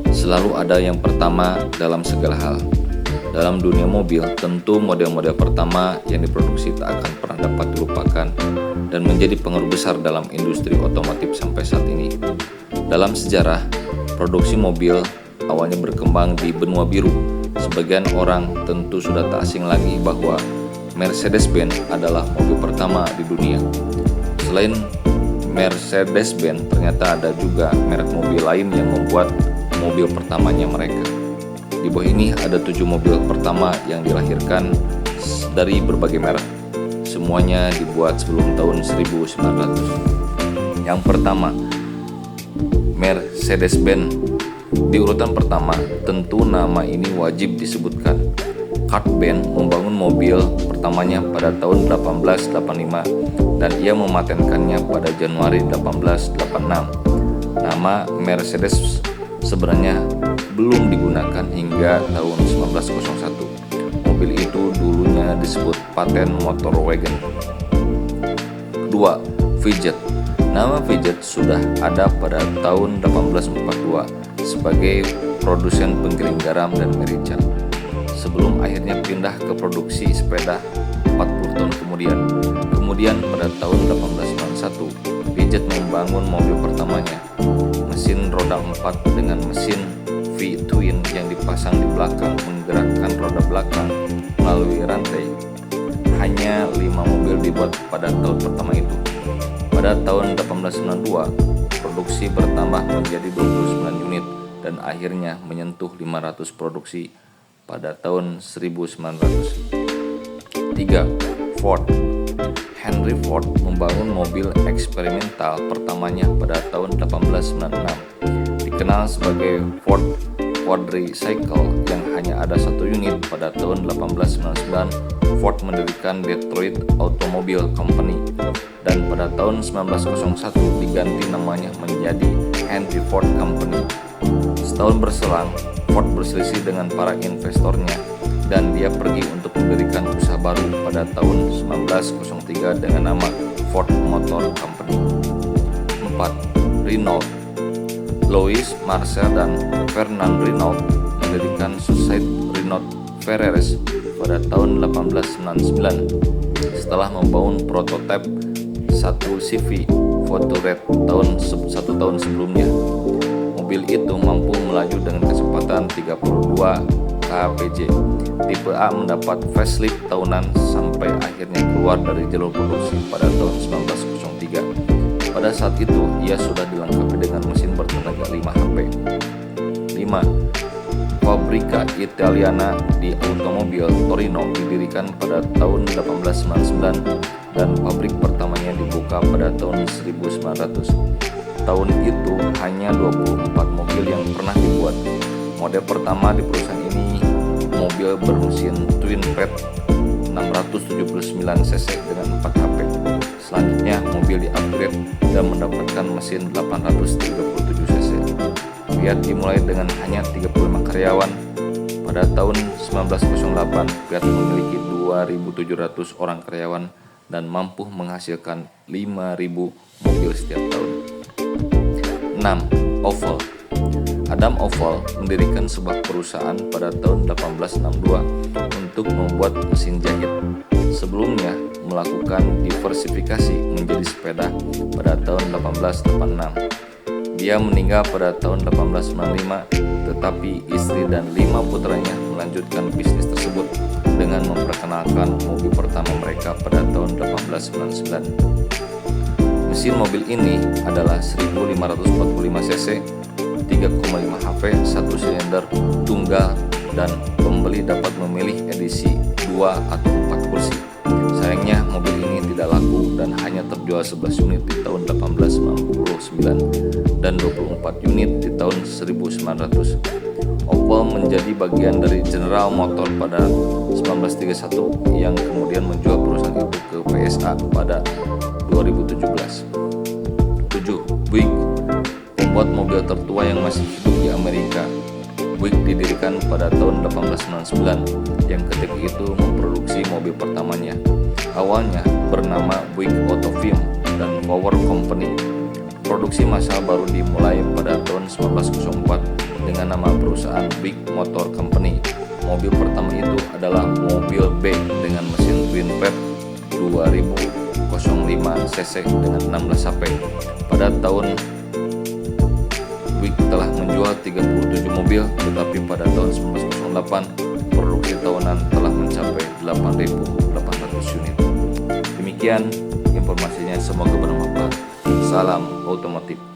Selalu ada yang pertama dalam segala hal. Dalam dunia mobil, tentu model-model pertama yang diproduksi tak akan pernah dapat dilupakan dan menjadi pengaruh besar dalam industri otomotif sampai saat ini. Dalam sejarah, produksi mobil awalnya berkembang di benua biru. Sebagian orang tentu sudah tak asing lagi bahwa Mercedes-Benz adalah mobil pertama di dunia. Selain Mercedes-Benz, ternyata ada juga merek mobil lain yang membuat mobil pertamanya mereka. Di bawah ini ada 7 mobil pertama yang dilahirkan dari berbagai merek. Semuanya dibuat sebelum tahun 1900. Yang pertama, Mercedes-Benz. Di urutan pertama, tentu nama ini wajib disebutkan. Kurt Benz membangun mobil pertamanya pada tahun 1885 dan ia mematenkannya pada Januari 1886. Nama Mercedes sebenarnya belum digunakan hingga tahun 1901. Mobil itu dulunya disebut paten motor wagon. Kedua, Fiat. Nama Fiat sudah ada pada tahun 1842 sebagai produsen penggiling garam dan merica. Sebelum akhirnya pindah ke produksi sepeda 40 tahun kemudian. Kemudian pada tahun 1891, Fiat membangun mobil pertamanya, mesin roda 4 dengan mesin V-twin yang dipasang di belakang menggerakkan roda belakang melalui rantai. Hanya 5 mobil dibuat pada tahun pertama itu. Pada tahun 1892, produksi bertambah menjadi 29 unit dan akhirnya menyentuh 500 produksi pada tahun 1900. 3. Ford. Henry Ford membangun mobil eksperimental pertamanya pada tahun 1896. Dikenal sebagai Ford Quadricycle yang hanya ada 1 unit. Pada tahun 1899, Ford mendirikan Detroit Automobile Company dan pada tahun 1901 diganti namanya menjadi Henry Ford Company. Setahun berselang, Ford berselisih dengan para investornya dan dia pergi untuk mendirikan usaha baru pada tahun 1903 dengan nama Ford Motor Company. 4. Renault. Louis Marcel dan Fernand Renault mendirikan Societe Renault Ferrers pada tahun 1899 setelah membangun prototipe 1 CV Voituret satu tahun sebelumnya. Mobil itu mampu melaju dengan kecepatan 32 kpj. Tipe A mendapat facelift tahunan sampai akhirnya keluar dari jalur produksi pada tahun 1903. Pada saat itu, ia sudah dilengkapi dengan mesin bertenaga 5 HP. 5. Fabbrica Italiana di Automobil Torino didirikan pada tahun 1899 dan pabrik pertamanya dibuka pada tahun 1900. Tahun itu hanya 24 mobil yang pernah dibuat. Model pertama di perusahaan ini mobil bermesin twin ped 679 cc dengan 4 HP. Selanjutnya mobil di-upgrade dan mendapatkan mesin 837 cc. Fiat dimulai dengan hanya 35 karyawan. Pada tahun 1908, Fiat memiliki 2.700 orang karyawan dan mampu menghasilkan 5.000 mobil setiap tahun. 6. Opel. Adam Opel mendirikan sebuah perusahaan pada tahun 1862 untuk membuat mesin jahit. Sebelumnya melakukan diversifikasi menjadi sepeda pada tahun 1886. Dia meninggal pada tahun 1895, tetapi istri dan 5 putranya melanjutkan bisnis tersebut dengan memperkenalkan mobil pertama mereka pada tahun 1899. Mesin mobil ini adalah 1545 cc, 3,5 HP, 1 silinder, tunggal, dan pembeli dapat memilih edisi 2 atau 4 kursi. Sayangnya mobil ini tidak laku dan hanya terjual 11 unit di tahun 1899 dan 24 unit di tahun 1900. Opel menjadi bagian dari General Motor pada 1931 yang kemudian menjual perusahaan itu ke PSA pada 2017. 7. Buick. Pembuat mobil tertua yang masih hidup di Amerika. Buick didirikan pada tahun 1899 yang ketika itu memproduksi mobil pertamanya. Awalnya bernama Buick Autofilm dan Power Company. Produksi massal baru dimulai pada tahun 1904 dengan nama perusahaan Big Motor Company. Mobil pertama itu adalah mobil B dengan mesin twin pep 2005 cc dengan 16 HP. Pada tahun Buick telah menjual 37 mobil, tetapi pada tahun 1908 produksi tahunan telah mencapai 8.800 unit. Demikian informasinya, semoga bermanfaat. Salam otomotif.